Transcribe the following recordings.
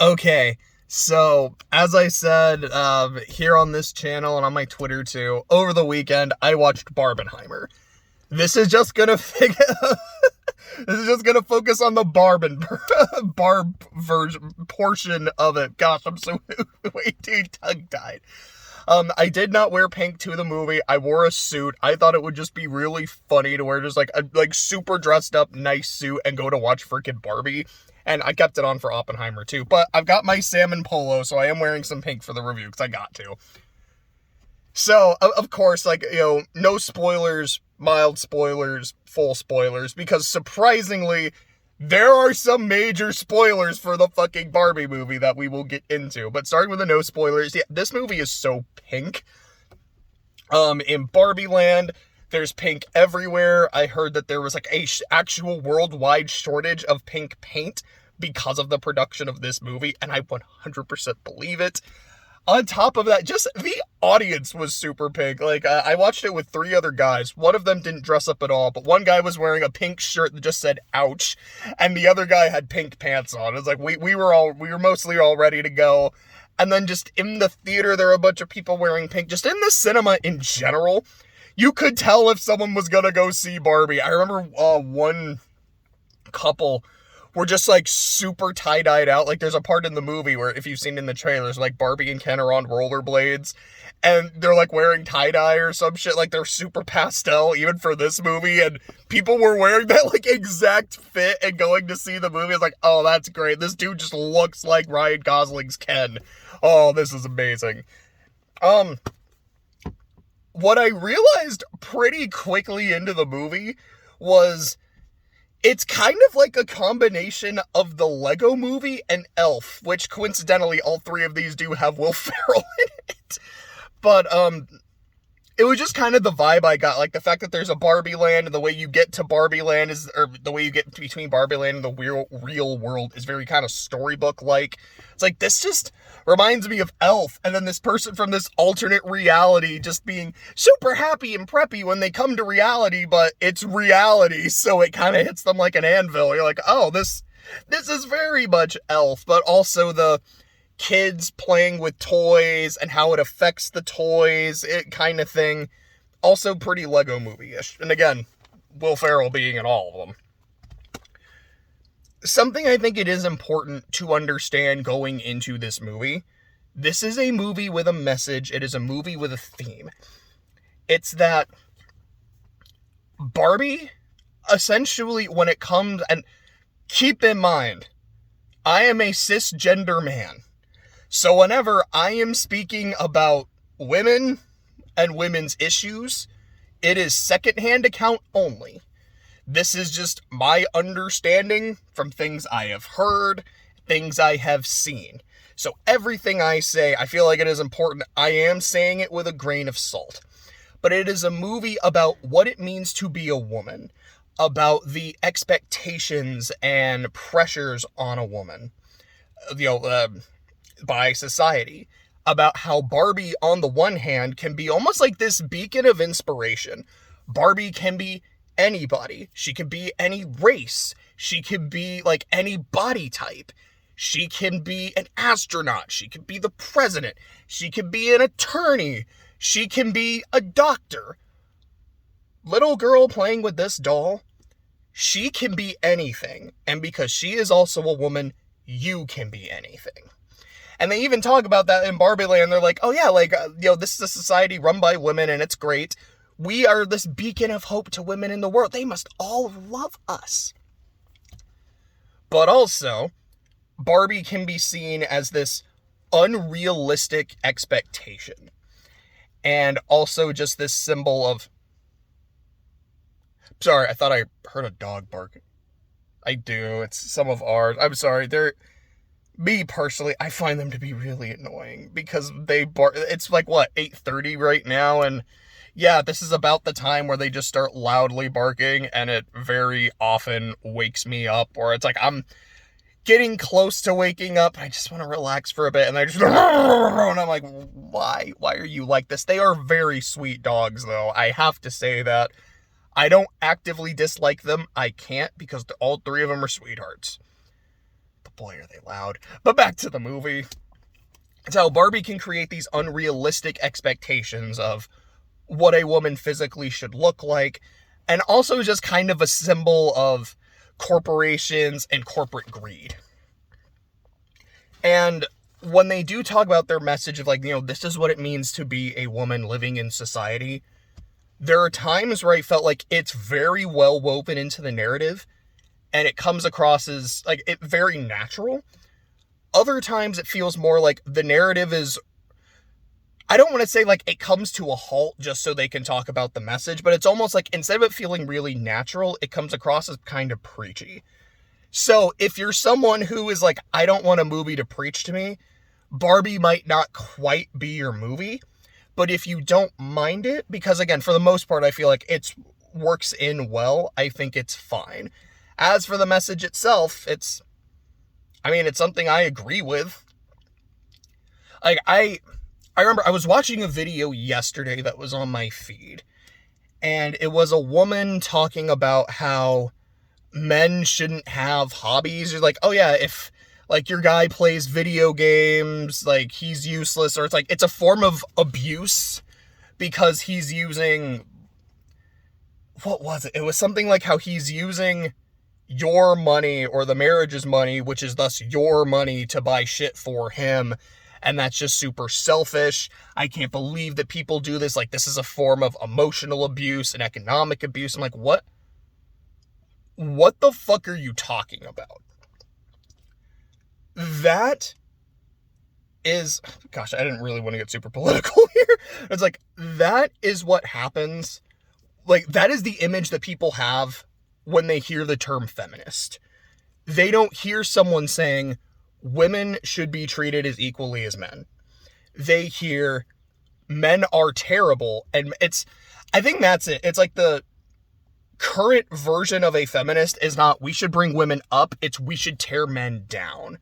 Okay, so as I said here on this channel and on my Twitter too, over the weekend I watched Barbenheimer. This is just gonna figure. This is just gonna focus on the Barb version portion of it. Gosh, I'm so way too tongue-tied. I did not wear pink to the movie. I wore a suit. I thought it would just be really funny to wear just like a super dressed up nice suit and go to watch freaking Barbie. And I kept it on for Oppenheimer too. But I've got my salmon polo, so I am wearing some pink for the review because I got to. So, of course, like, no spoilers, mild spoilers, full spoilers, because surprisingly, there are some major spoilers for the fucking Barbie movie that we will get into. But starting with the no spoilers, yeah, this movie is so pink. In Barbie Land, there's pink everywhere. I heard that there was like a actual worldwide shortage of pink paint because of the production of this movie, and I 100% believe it. On top of that, just the audience was super pink. Like, I watched it with 3 other guys. One of them didn't dress up at all, but one guy was wearing a pink shirt that just said "ouch," and the other guy had pink pants on. It was like we were mostly all ready to go. And then just in the theater, there were a bunch of people wearing pink. Just in the cinema in general, you could tell if someone was gonna go see Barbie. I remember one couple were just like super tie-dyed out. Like, there's a part in the movie where, if you've seen in the trailers, like Barbie and Ken are on rollerblades and they're like wearing tie-dye or some shit. Like, they're super pastel even for this movie, and people were wearing that like exact fit and going to see the movie. It's like, oh, that's great. This dude just looks like Ryan Gosling's Ken. Oh, this is amazing. What I realized pretty quickly into the movie was it's kind of like a combination of the Lego Movie and Elf, which coincidentally all 3 of these do have Will Ferrell in it. But it was just kind of the vibe I got, like the fact that there's a Barbie Land, and the way you get to Barbie Land or the way you get between Barbie Land and the real world is very kind of storybook-like. It's like, this just reminds me of Elf, and then this person from this alternate reality just being super happy and preppy when they come to reality, but it's reality, so it kind of hits them like an anvil. You're like, oh, this is very much Elf, but also the kids playing with toys and how it affects the toys, it kind of thing. Also pretty Lego Movie-ish. And again, Will Ferrell being in all of them. Something I think it is important to understand going into this movie. This is a movie with a message. It is a movie with a theme. It's that Barbie, essentially, when it comes, and keep in mind, I am a cisgender man. So whenever I am speaking about women and women's issues, it is secondhand account only. This is just my understanding from things I have heard, things I have seen. So everything I say, I feel like it is important. I am saying it with a grain of salt. But it is a movie about what it means to be a woman, about the expectations and pressures on a woman, by society, about how Barbie, on the one hand, can be almost like this beacon of inspiration. Barbie can be anybody. She can be any race. She can be like any body type. She can be an astronaut. She can be the president. She can be an attorney. She can be a doctor. Little girl playing with this doll, she can be anything. And because she is also a woman, you can be anything. And they even talk about that in Barbie Land. They're like, oh yeah, like, this is a society run by women and it's great. We are this beacon of hope to women in the world. They must all love us. But also, Barbie can be seen as this unrealistic expectation. And also just this symbol of... Sorry, I thought I heard a dog barking. I do. It's some of ours. I'm sorry. Me personally, I find them to be really annoying because they it's like, what, 8:30 right now, and yeah, this is about the time where they just start loudly barking, and it very often wakes me up, or it's like I'm getting close to waking up, I just want to relax for a bit, and I just, and I'm like, why are you like this? They are very sweet dogs, though. I have to say that. I don't actively dislike them. I can't, because all 3 of them are sweethearts. The boy, are they loud. But back to the movie. It's how Barbie can create these unrealistic expectations of what a woman physically should look like, and also just kind of a symbol of corporations and corporate greed. And when they do talk about their message of, like, this is what it means to be a woman living in society, there are times where I felt like it's very well woven into the narrative, and it comes across as, like, it very natural. Other times it feels more like the narrative is, I don't want to say like it comes to a halt just so they can talk about the message, but it's almost like instead of it feeling really natural, it comes across as kind of preachy. So if you're someone who is like, I don't want a movie to preach to me, Barbie might not quite be your movie. But if you don't mind it, because again, for the most part, I feel like it works in well, I think it's fine. As for the message itself, it's something I agree with. Like, I remember I was watching a video yesterday that was on my feed, and it was a woman talking about how men shouldn't have hobbies. You're like, oh yeah, if like your guy plays video games, like he's useless, or it's like it's a form of abuse because he's using, what was it? It was something like how he's using your money or the marriage's money, which is thus your money, to buy shit for him. And that's just super selfish. I can't believe that people do this. Like, this is a form of emotional abuse and economic abuse. I'm like, what? What the fuck are you talking about? That is, gosh, I didn't really want to get super political here. It's like, that is what happens. Like, that is the image that people have when they hear the term feminist. They don't hear someone saying women should be treated as equally as men. They hear men are terrible, and I think that's it. It's like the current version of a feminist is not we should bring women up, it's we should tear men down.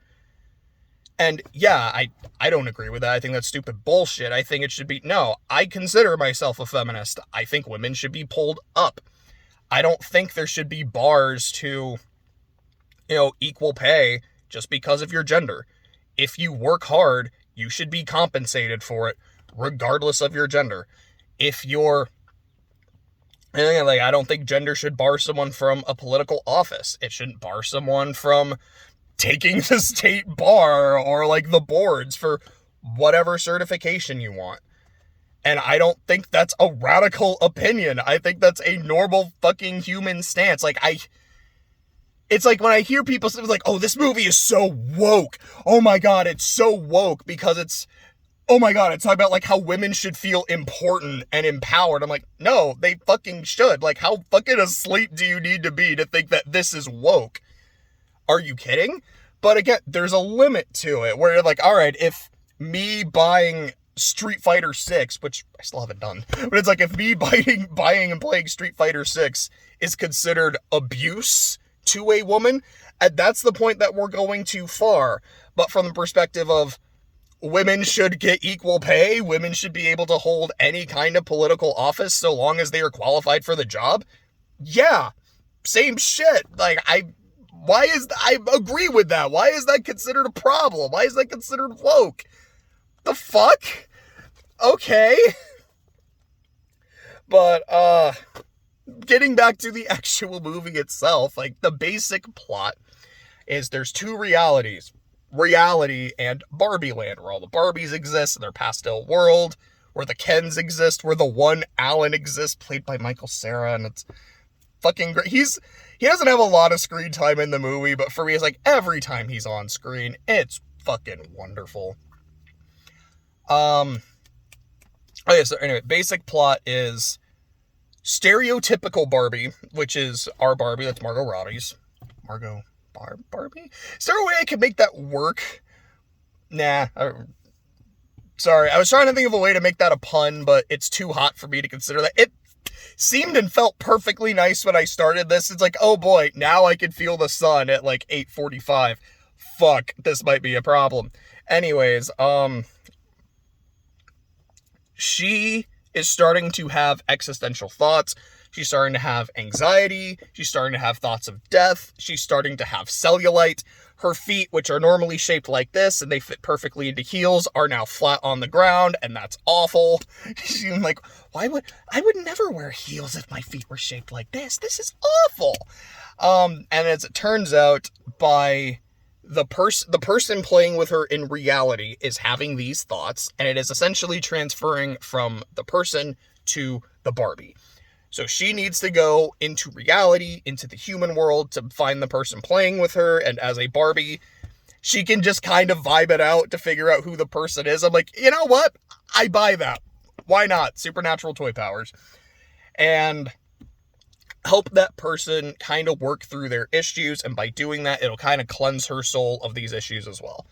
And yeah, I don't agree with that. I think that's stupid bullshit. I think it should be, no, I consider myself a feminist. I think women should be pulled up. I don't think there should be bars to, equal pay just because of your gender. If you work hard, you should be compensated for it, regardless of your gender. If you're, I don't think gender should bar someone from a political office. It shouldn't bar someone from taking the state bar or like the boards for whatever certification you want. And I don't think that's a radical opinion. I think that's a normal fucking human stance. It's like when I hear people say, like, oh, this movie is so woke. Oh my God, it's so woke because it's talking about like how women should feel important and empowered. I'm like, no, they fucking should. Like, how fucking asleep do you need to be to think that this is woke? Are you kidding? But again, there's a limit to it where you're like, all right, if me buying Street Fighter 6, which I still haven't done, but it's like if me buying and playing Street Fighter 6 is considered abuse to a woman, and that's the point that we're going too far. But from the perspective of women should get equal pay, women should be able to hold any kind of political office so long as they are qualified for the job, yeah, same shit. Like, I agree with that. Why is that considered a problem? Why is that considered woke? The fuck? Okay. But, getting back to the actual movie itself, like, the basic plot is there's two realities. Reality and Barbie Land, where all the Barbies exist in their pastel world, where the Kens exist, where the one Alan exists, played by Michael Cera, and it's fucking great. He doesn't have a lot of screen time in the movie, but for me, it's like, every time he's on screen, it's fucking wonderful. Okay, so anyway, basic plot is stereotypical Barbie, which is our Barbie, that's Margot Robbie's. Barbie? Is there a way I could make that work? Nah. Sorry, I was trying to think of a way to make that a pun, but it's too hot for me to consider that. It seemed and felt perfectly nice when I started this. It's like, oh boy, now I can feel the sun at like 8:45. Fuck, this might be a problem. Anyways, she is starting to have existential thoughts. She's starting to have anxiety. She's starting to have thoughts of death. She's starting to have cellulite. Her feet, which are normally shaped like this and they fit perfectly into heels, are now flat on the ground, and that's awful. She's like, I would never wear heels if my feet were shaped like this. This is awful. And as it turns out, by the person playing with her in reality is having these thoughts, and it is essentially transferring from the person to the Barbie. So she needs to go into reality, into the human world, to find the person playing with her, and as a Barbie, she can just kind of vibe it out to figure out who the person is. I'm like, you know what? I buy that. Why not? Supernatural toy powers. And help that person kind of work through their issues, and by doing that, it'll kind of cleanse her soul of these issues as well.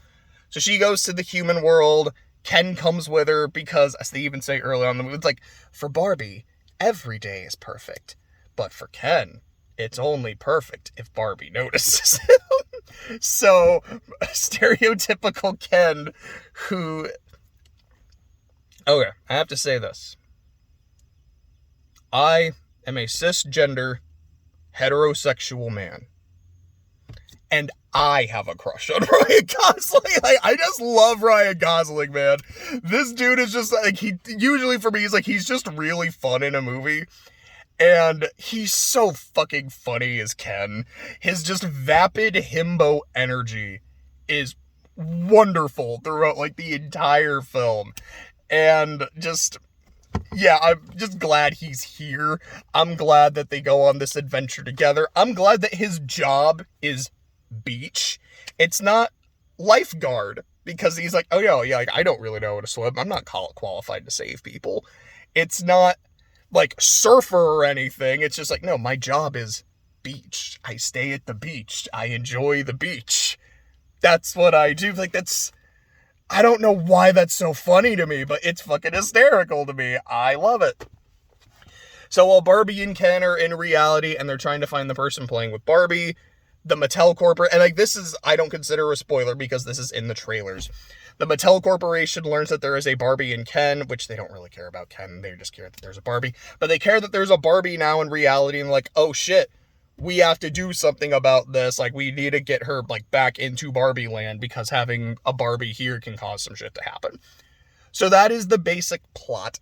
So she goes to the human world. Ken comes with her because, as they even say early on in the movie, it's like, for Barbie, every day is perfect, but for Ken, it's only perfect if Barbie notices him. So, stereotypical Ken who... Okay, I have to say this. I am a cisgender, heterosexual man, and I have a crush on Ryan Gosling. Like, I just love Ryan Gosling, man. This dude is just like, usually for me, he's just really fun in a movie. And he's so fucking funny as Ken. His just vapid himbo energy is wonderful throughout, like, the entire film. And just, yeah, I'm just glad he's here. I'm glad that they go on this adventure together. I'm glad that his job is beach. It's not lifeguard, because he's like, oh yeah, like, I don't really know how to swim. I'm not qualified to save people. It's not like surfer or anything. It's just like, no, my job is beach. I stay at the beach. I enjoy the beach. That's what I do. Like, I don't know why that's so funny to me, but it's fucking hysterical to me. I love it. So while Barbie and Ken are in reality and they're trying to find the person playing with Barbie, the Mattel Corporation, and like, this is, I don't consider a spoiler because this is in the trailers. The Mattel Corporation learns that there is a Barbie and Ken, which they don't really care about Ken. They just care that there's a Barbie. But they care that there's a Barbie now in reality, and like, oh shit, we have to do something about this. Like, we need to get her, like, back into Barbie land, because having a Barbie here can cause some shit to happen. So that is the basic plot.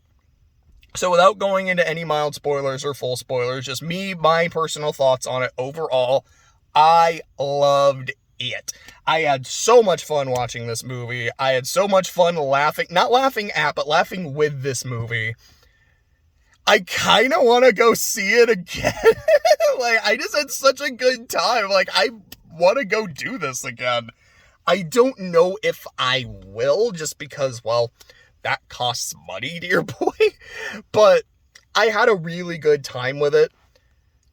So without going into any mild spoilers or full spoilers, just my personal thoughts on it overall, I loved it. I had so much fun watching this movie. I had so much fun laughing, not laughing at, but laughing with this movie. I kind of want to go see it again. Like, I just had such a good time. Like, I want to go do this again. I don't know if I will, just because, well, that costs money, dear boy. But I had a really good time with it.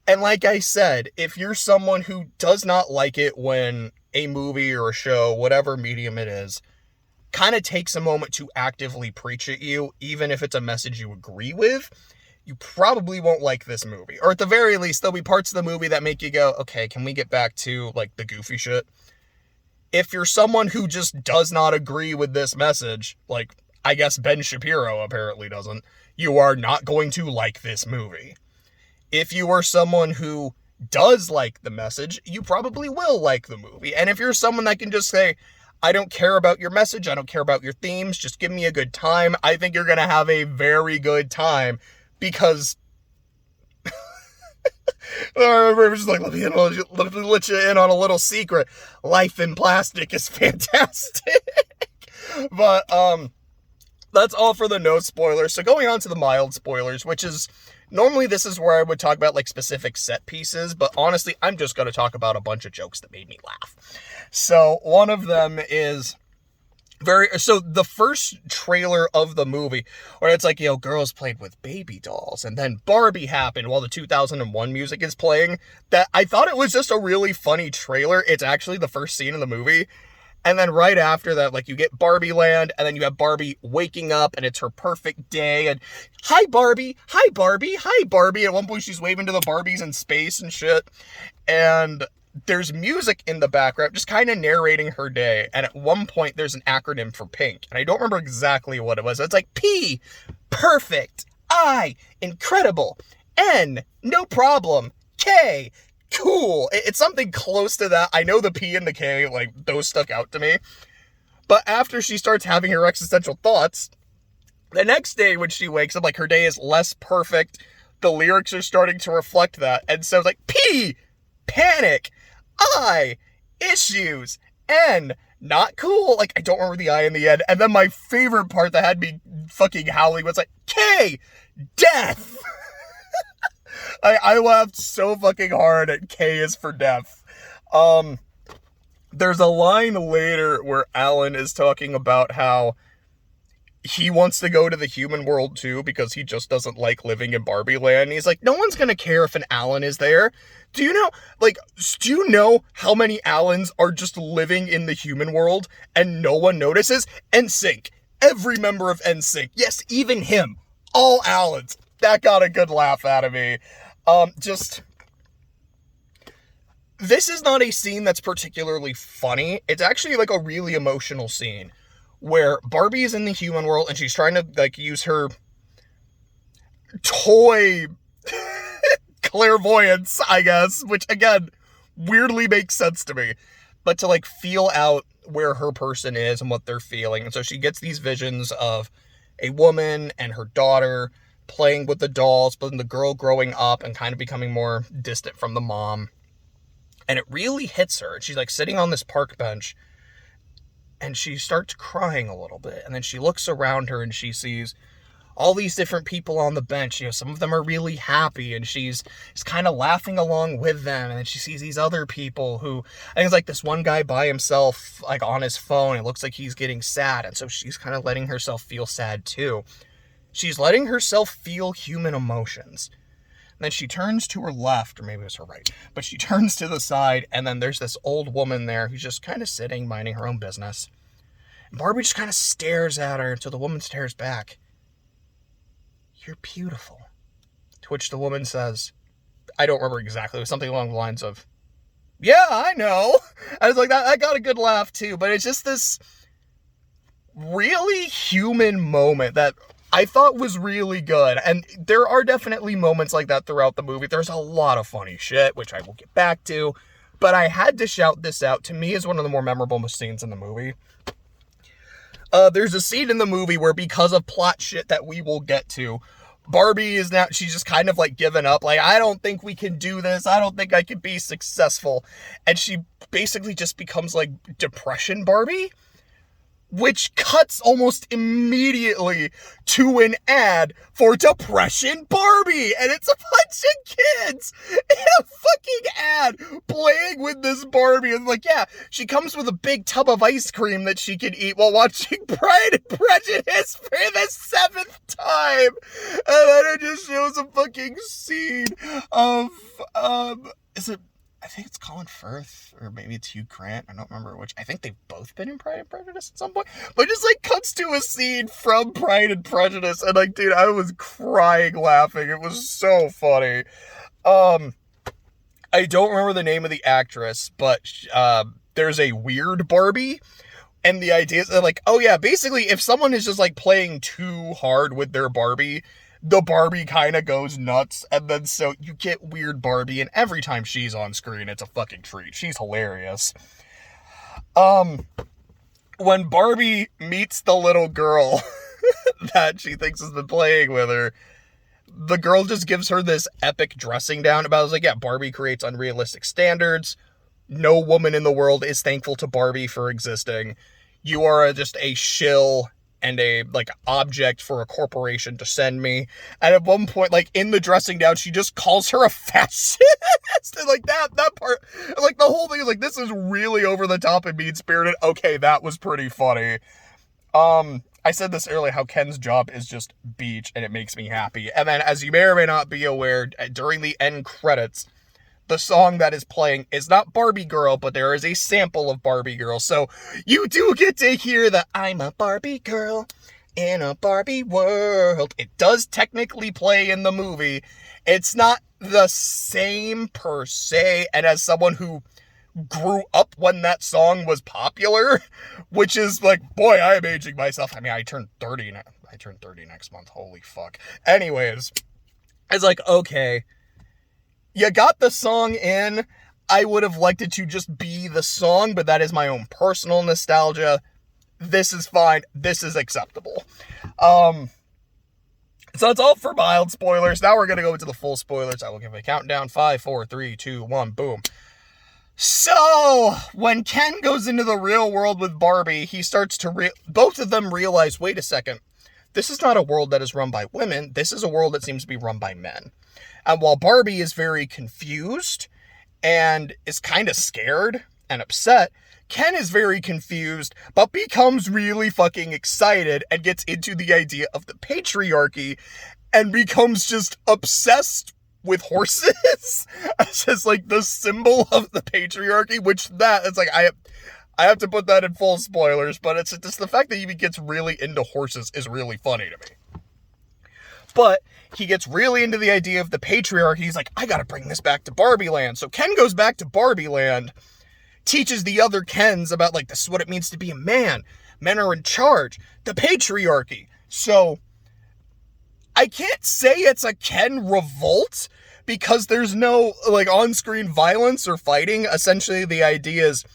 And like I said, if you're someone who does not like it when a movie or a show, whatever medium it is, kind of takes a moment to actively preach at you, even if it's a message you agree with, you probably won't like this movie. Or at the very least, there'll be parts of the movie that make you go, okay, can we get back to, like, the goofy shit? If you're someone who just does not agree with this message, like, I guess Ben Shapiro apparently doesn't, you are not going to like this movie. If you are someone who does like the message, you probably will like the movie. And if you're someone that can just say, I don't care about your message, I don't care about your themes, just give me a good time, I think you're going to have a very good time, because we're just like, let me let you in on a little secret. Life in plastic is fantastic. But that's all for the no spoilers. So going on to the mild spoilers, which is, normally this is where I would talk about, like, specific set pieces, but honestly, I'm just going to talk about a bunch of jokes that made me laugh. So one of them is so the first trailer of the movie, where it's like, you know, girls played with baby dolls, and then Barbie happened while the 2001 music is playing, that I thought it was just a really funny trailer. It's actually the first scene of the movie. And then right after that, like, you get Barbie Land, and then you have Barbie waking up, and it's her perfect day, and hi Barbie, hi Barbie, hi Barbie. At one point she's waving to the Barbies in space and shit. And there's music in the background just kind of narrating her day. And at one point there's an acronym for pink, and I don't remember exactly what it was. It's like P, perfect, I, incredible, N, no problem. K, cool. It's something close to that. I know the P and the K, like, those stuck out to me. But after she starts having her existential thoughts, the next day when she wakes up, like, her day is less perfect. The lyrics are starting to reflect that. And so it's like, P, panic. I, issues. N, not cool. Like, I don't remember the I in the end. And then my favorite part that had me fucking howling was like, K, death. I laughed so fucking hard at K is for death. There's a line later where Alan is talking about how he wants to go to the human world too because he just doesn't like living in Barbie land. He's like, no one's gonna care if an Alan is there. Do you know how many Alans are just living in the human world and no one notices? NSYNC. Every member of NSYNC. Yes, even him. All Alans. That got a good laugh out of me. This is not a scene that's particularly funny. It's actually like a really emotional scene where Barbie is in the human world and she's trying to like use her toy clairvoyance, I guess, which again, weirdly makes sense to me, but to like feel out where her person is and what they're feeling. And so she gets these visions of a woman and her daughter playing with the dolls, but then the girl growing up and kind of becoming more distant from the mom. And it really hits her. She's like sitting on this park bench and she starts crying a little bit. And then she looks around her and she sees all these different people on the bench. You know, some of them are really happy and she's kind of laughing along with them. And then she sees these other people who, I think it's like this one guy by himself, like on his phone. It looks like he's getting sad. And so she's kind of letting herself feel sad too. She's letting herself feel human emotions. And then she turns to her left, or maybe it was her right, but she turns to the side, and then there's this old woman there who's just kind of sitting, minding her own business. And Barbie just kind of stares at her until the woman stares back. You're beautiful. To which the woman says, I don't remember exactly, it was something along the lines of, yeah, I know. I was like, I got a good laugh too, but it's just this really human moment that I thought was really good. And there are definitely moments like that throughout the movie. There's a lot of funny shit, which I will get back to. But I had to shout this out. To me, is one of the more memorable scenes in the movie. There's a scene in the movie where, because of plot shit that we will get to, Barbie is now, she's just kind of like given up. Like, I don't think we can do this. I don't think I can be successful. And she basically just becomes like Depression Barbie, which cuts almost immediately to an ad for Depression Barbie. And it's a bunch of kids in a fucking ad playing with this Barbie. And like, yeah, she comes with a big tub of ice cream that she can eat while watching Pride and Prejudice for the 7th time. And then it just shows a fucking scene of, I think it's Colin Firth, or maybe it's Hugh Grant. I don't remember which. I think they've both been in Pride and Prejudice at some point. But it just like cuts to a scene from Pride and Prejudice. And like, dude, I was crying laughing. It was so funny. I don't remember the name of the actress, but there's a weird Barbie. And the idea is that like, oh yeah, basically if someone is just like playing too hard with their Barbie, the Barbie kind of goes nuts, and then so you get weird Barbie, and every time she's on screen, it's a fucking treat. She's hilarious. When Barbie meets the little girl that she thinks has been playing with her, the girl just gives her this epic dressing down about, it was like, yeah, Barbie creates unrealistic standards. No woman in the world is thankful to Barbie for existing. You are just a shill and a like object for a corporation to send me. And at one point, like in the dressing down, she just calls her a fascist. And like that part, like the whole thing is like, this is really over the top and mean spirited. Okay, that was pretty funny. I said this earlier, how Ken's job is just beach, and it makes me happy. And then, as you may or may not be aware, during the end credits, the song that is playing is not Barbie Girl, but there is a sample of Barbie Girl. So you do get to hear the I'm a Barbie girl in a Barbie world. It does technically play in the movie. It's not the same per se. And as someone who grew up when that song was popular, which is like, boy, I am aging myself. I mean, I turned 30 next month. Holy fuck. Anyways, It's like, okay, you got the song in. I would have liked it to just be the song, but that is my own personal nostalgia. This is fine. This is acceptable. So that's all for mild spoilers. Now we're going to go into the full spoilers. I will give a countdown. 5, 4, 3, 2, 1, boom. So, when Ken goes into the real world with Barbie, he starts to both of them realize, wait a second, this is not a world that is run by women. This is a world that seems to be run by men. And while Barbie is very confused and is kind of scared and upset, Ken is very confused, but becomes really fucking excited and gets into the idea of the patriarchy and becomes just obsessed with horses. It's just like the symbol of the patriarchy, which it's like, I have to put that in full spoilers, but it's just the fact that he gets really into horses is really funny to me. But he gets really into the idea of the patriarchy. He's like, I gotta bring this back to Barbie Land. So Ken goes back to Barbie Land, teaches the other Kens about, like, this is what it means to be a man. Men are in charge. The patriarchy. So I can't say it's a Ken revolt because there's no, like, on-screen violence or fighting. Essentially, the idea is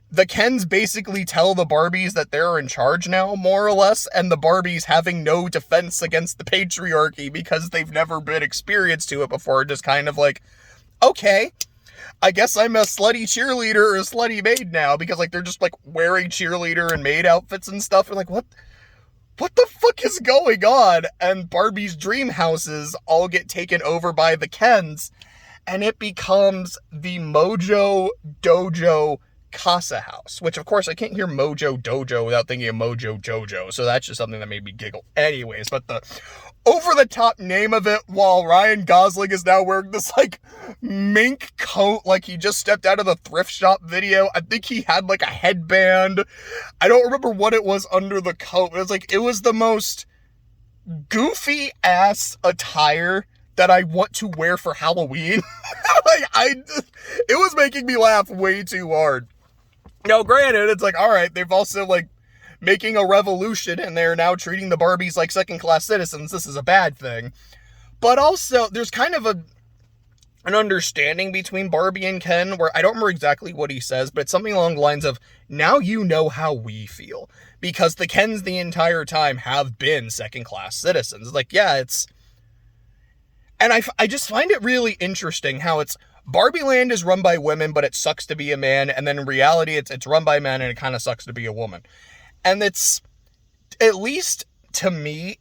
the Kens basically tell the Barbies that they're in charge now, more or less, and the Barbies having no defense against the patriarchy because they've never been experienced to it before, just kind of like, okay, I guess I'm a slutty cheerleader or a slutty maid now, because, like, they're just, like, wearing cheerleader and maid outfits and stuff. They're like, what the fuck is going on? And Barbie's dream houses all get taken over by the Kens, and it becomes the Mojo Dojo Casa House, which, of course, I can't hear Mojo Dojo without thinking of Mojo Jojo, so that's just something that made me giggle. Anyways, but the over-the-top name of it, while Ryan Gosling is now wearing this, like, mink coat like he just stepped out of the thrift shop video. I think he had, like, a headband. I don't remember what it was under the coat. It was the most goofy-ass attire that I want to wear for Halloween. It was making me laugh way too hard. Now, granted, it's like, alright, they've also, like, making a revolution, and they're now treating the Barbies like second-class citizens. This is a bad thing. But also, there's kind of an understanding between Barbie and Ken, where I don't remember exactly what he says, but it's something along the lines of, now you know how we feel. Because the Kens the entire time have been second-class citizens. Like, yeah, it's... And I just find it really interesting how it's, Barbie Land is run by women, but it sucks to be a man, and then in reality, it's run by men, and it kind of sucks to be a woman. And it's, at least to me,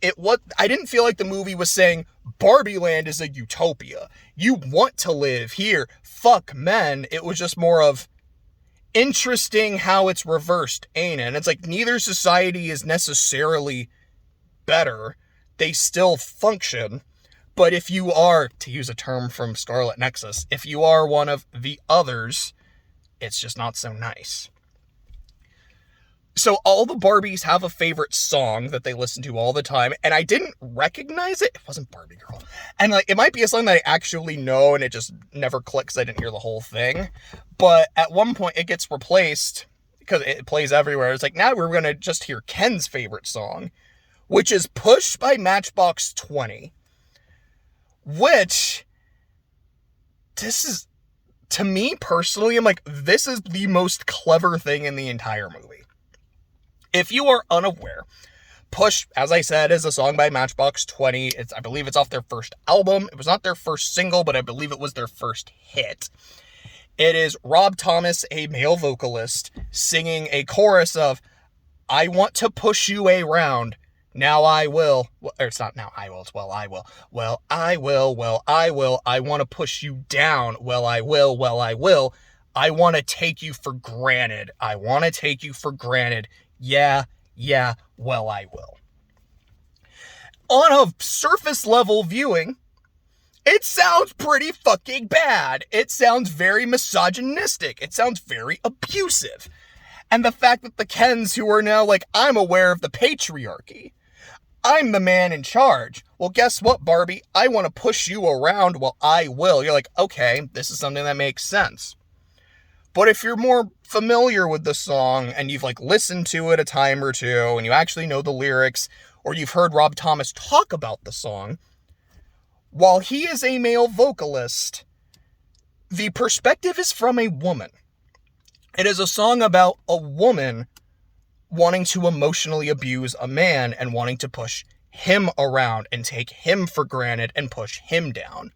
I didn't feel like the movie was saying, Barbie Land is a utopia. You want to live here. Fuck men. It was just more of, interesting how it's reversed, ain't it? And it's like, neither society is necessarily better. They still function. But if you are, to use a term from Scarlet Nexus, if you are one of the others, it's just not so nice. So all the Barbies have a favorite song that they listen to all the time, and I didn't recognize it. It wasn't Barbie Girl. And, like, it might be a song that I actually know, and it just never clicks. I didn't hear the whole thing. But at one point, it gets replaced, because it plays everywhere. It's like, now we're going to just hear Ken's favorite song, which is Push by Matchbox 20. Which, this is, to me personally, I'm like, this is the most clever thing in the entire movie. If you are unaware, Push, as I said, is a song by Matchbox 20. I believe it's off their first album. It was not their first single, but I believe it was their first hit. It is Rob Thomas, a male vocalist, singing a chorus of, I want to push you around. Now I will. Or it's not now I will, it's well I will. Well, I will, well, I will. I want to push you down. Well, I will, well, I will. I want to take you for granted. I want to take you for granted. Yeah, well, I will. On a surface level viewing, it sounds pretty fucking bad. It sounds very misogynistic. It sounds very abusive. And the fact that the Kens, who are now like, I'm aware of the patriarchy. I'm the man in charge. Well, guess what, Barbie? I want to push you around. Well, I will. You're like, okay, this is something that makes sense. But if you're more familiar with the song and you've, like, listened to it a time or two and you actually know the lyrics, or you've heard Rob Thomas talk about the song, while he is a male vocalist, the perspective is from a woman. It is a song about a woman wanting to emotionally abuse a man and wanting to push him around and take him for granted and push him down.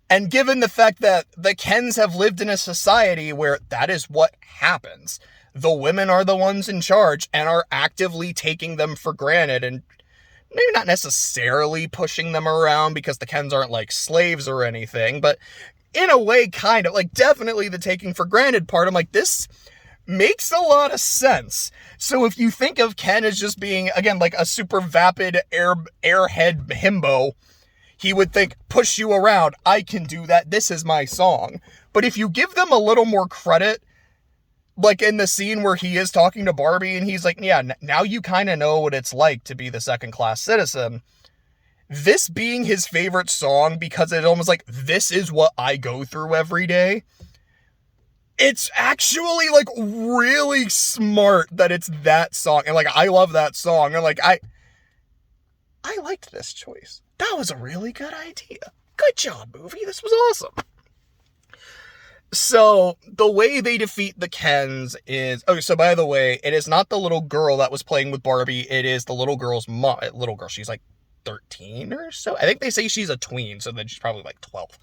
And given the fact that the Kens have lived in a society where that is what happens, the women are the ones in charge and are actively taking them for granted and maybe not necessarily pushing them around because the Kens aren't like slaves or anything, but in a way, kind of, like, definitely the taking for granted part. I'm like, this makes a lot of sense. So if you think of Ken as just being, again, like a super vapid airhead himbo, he would think, push you around, I can do that, this is my song. But if you give them a little more credit, like in the scene where he is talking to Barbie and he's like, yeah, now you kind of know what it's like to be the second-class citizen. This being his favorite song because it's almost like, this is what I go through every day. It's actually like really smart that it's that song. And like, I love that song. And like, I liked this choice. That was a really good idea. Good job, movie. This was awesome. So the way they defeat the Kens is, oh, so by the way, it is not the little girl that was playing with Barbie. It is the little girl's mom. Little girl. She's like 13 or so. I think they say she's a tween, so then she's probably like 12.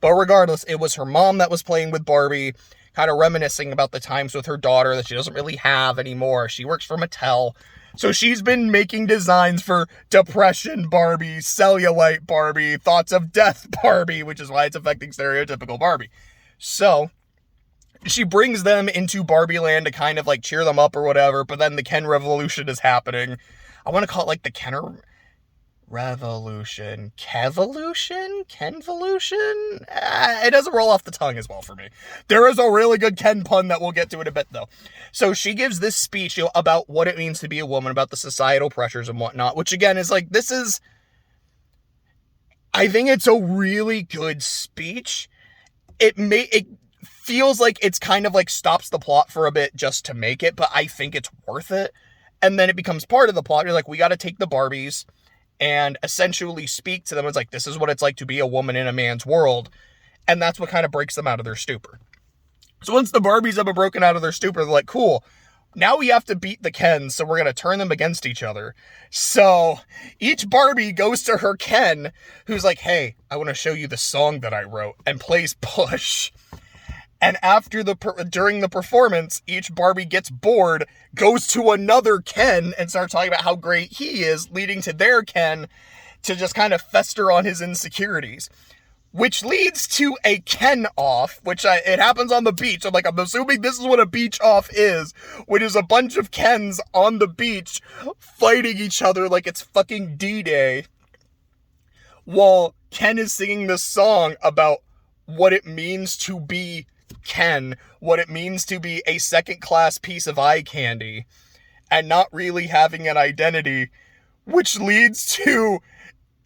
But regardless, it was her mom that was playing with Barbie, kind of reminiscing about the times with her daughter that she doesn't really have anymore. She works for Mattel. So she's been making designs for depression Barbie, cellulite Barbie, thoughts of death Barbie, which is why it's affecting stereotypical Barbie. So she brings them into Barbie Land to kind of like cheer them up or whatever, but then the Ken Revolution is happening. I want to call it like the Kenner Revolution, Kevolution, Kenvolution. It doesn't roll off the tongue as well for me. There is a really good Ken pun that we'll get to in a bit though. So she gives this speech, about what it means to be a woman, about the societal pressures and whatnot, which again is like, I think it's a really good speech. It feels like it's kind of like stops the plot for a bit just to make it, but I think it's worth it. And then it becomes part of the plot. You're like, we got to take the Barbies and essentially speak to them. It's like, this is what it's like to be a woman in a man's world. And that's what kind of breaks them out of their stupor. So once the Barbies have been broken out of their stupor, they're like, cool, now we have to beat the Kens, so we're going to turn them against each other. So each Barbie goes to her Ken, who's like, hey, I want to show you the song that I wrote, and plays Push. And during the performance, each Barbie gets bored, goes to another Ken, and starts talking about how great he is, leading to their Ken to just kind of fester on his insecurities. Which leads to a Ken off, it happens on the beach. I'm assuming this is what a beach off is, which is a bunch of Kens on the beach fighting each other like it's fucking D-Day. While Ken is singing this song about what it means to be Ken, what it means to be a second-class piece of eye candy, and not really having an identity, which leads to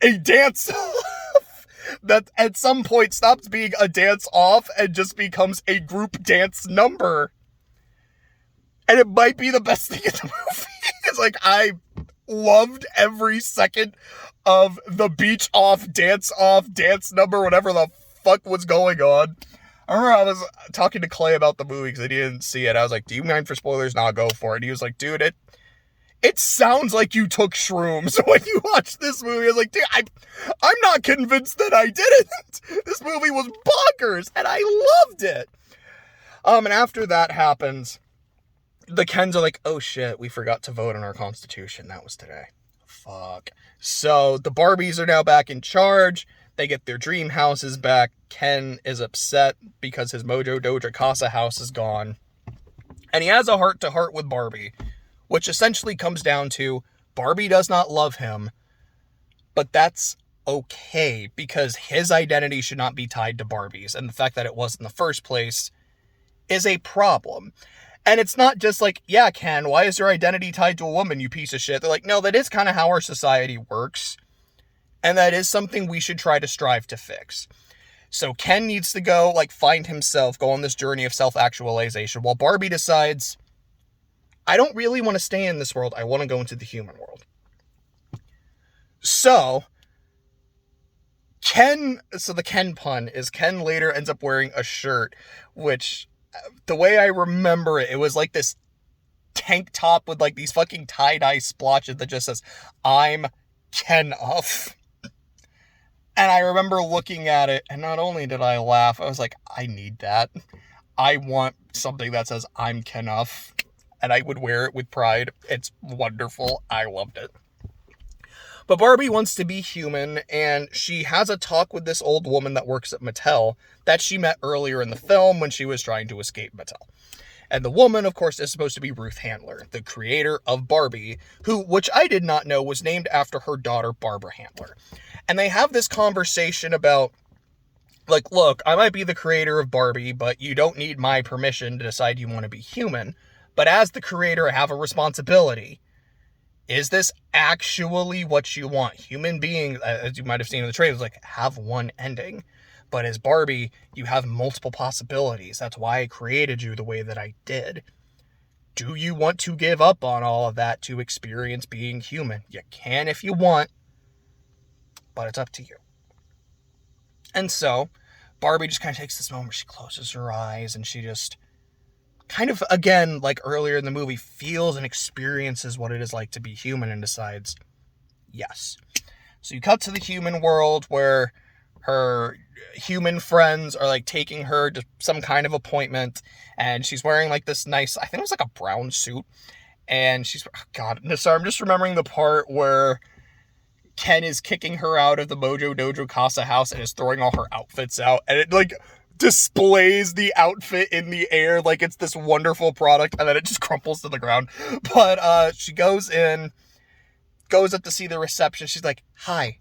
a dance-off that at some point stops being a dance-off and just becomes a group dance number. And it might be the best thing in the movie. It's like, I loved every second of the beach off, dance number, whatever the fuck was going on. I remember I was talking to Clay about the movie because he didn't see it. I was like, do you mind for spoilers? Nah, go for it. And he was like, dude, it sounds like you took shrooms when you watched this movie. I was like, dude, I'm not convinced that I didn't. This movie was bonkers, and I loved it. And after that happens, the Kens are like, oh shit, we forgot to vote on our Constitution. That was today. Fuck. So the Barbies are now back in charge. They get their dream houses back. Ken is upset because his Mojo Doja Casa house is gone. And he has a heart-to-heart with Barbie, which essentially comes down to Barbie does not love him, but that's okay because his identity should not be tied to Barbie's. And the fact that it was in the first place is a problem. And it's not just like, yeah, Ken, why is your identity tied to a woman, you piece of shit? They're like, no, that is kind of how our society works. And that is something we should try to strive to fix. So Ken needs to go, find himself, go on this journey of self-actualization, while Barbie decides, I don't really want to stay in this world. I want to go into the human world. So, So the Ken pun is Ken later ends up wearing a shirt, which, the way I remember it, it was like this tank top with like these fucking tie-dye splotches that just says, "I'm Ken off." And I remember looking at it, and not only did I laugh, I was like, I need that. I want something that says, "I'm Ken off," and I would wear it with pride. It's wonderful. I loved it. But Barbie wants to be human, and she has a talk with this old woman that works at Mattel that she met earlier in the film when she was trying to escape Mattel. And the woman, of course, is supposed to be Ruth Handler, the creator of Barbie, which I did not know was named after her daughter, Barbara Handler. And they have this conversation about, like, look, I might be the creator of Barbie, but you don't need my permission to decide you want to be human. But as the creator, I have a responsibility. Is this actually what you want? Human beings, as you might have seen in the trailers, like, have one ending. But as Barbie, you have multiple possibilities. That's why I created you the way that I did. Do you want to give up on all of that to experience being human? You can if you want, but it's up to you. And so, Barbie just kind of takes this moment where she closes her eyes and she just kind of, again, like earlier in the movie, feels and experiences what it is like to be human and decides, yes. So you cut to the human world where her human friends are like taking her to some kind of appointment, and she's wearing like this nice, I think it was like a brown suit, and she's, oh God, sorry, I'm just remembering the part where Ken is kicking her out of the Mojo Dojo Casa house and is throwing all her outfits out, and it like displays the outfit in the air like it's this wonderful product, and then it just crumples to the ground. But she goes up to see the reception. She's like, "Hi,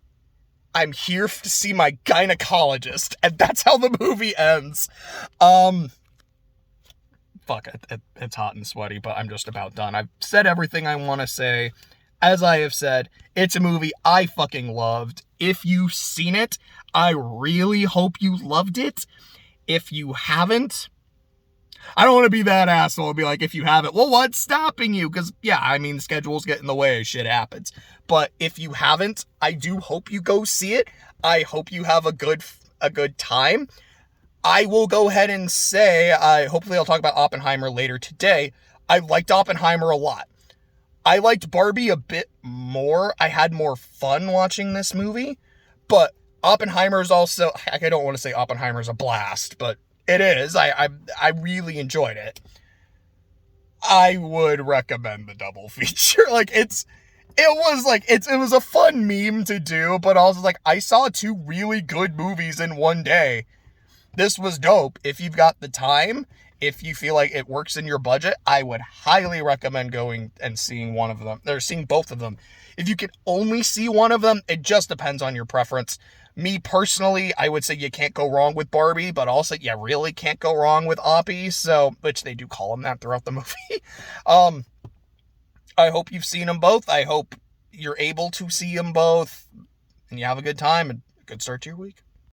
I'm here to see my gynecologist," and that's how the movie ends. Fuck, it's hot and sweaty, but I'm just about done. I've said everything I want to say. As I have said, it's a movie I fucking loved. If you've seen it, I really hope you loved it. If you haven't, I don't want to be that asshole and be like, if you haven't, well, what's stopping you? Because, yeah, I mean, schedules get in the way, shit happens. But if you haven't, I do hope you go see it. I hope you have a good time. I will go ahead and say, hopefully I'll talk about Oppenheimer later today. I liked Oppenheimer a lot. I liked Barbie a bit more. I had more fun watching this movie. But Oppenheimer's also, I don't want to say Oppenheimer's a blast, but it is. I really enjoyed it. I would recommend the double feature. Like, it was a fun meme to do, but also, like, I saw two really good movies in one day. This was dope. If you've got the time, if you feel like it works in your budget, I would highly recommend going and seeing one of them, or seeing both of them. If you can only see one of them, it just depends on your preference. Me personally, I would say you can't go wrong with Barbie, but also you really can't go wrong with Oppie, which they do call them that throughout the movie. I hope you've seen them both. I hope you're able to see them both, and you have a good time and a good start to your week.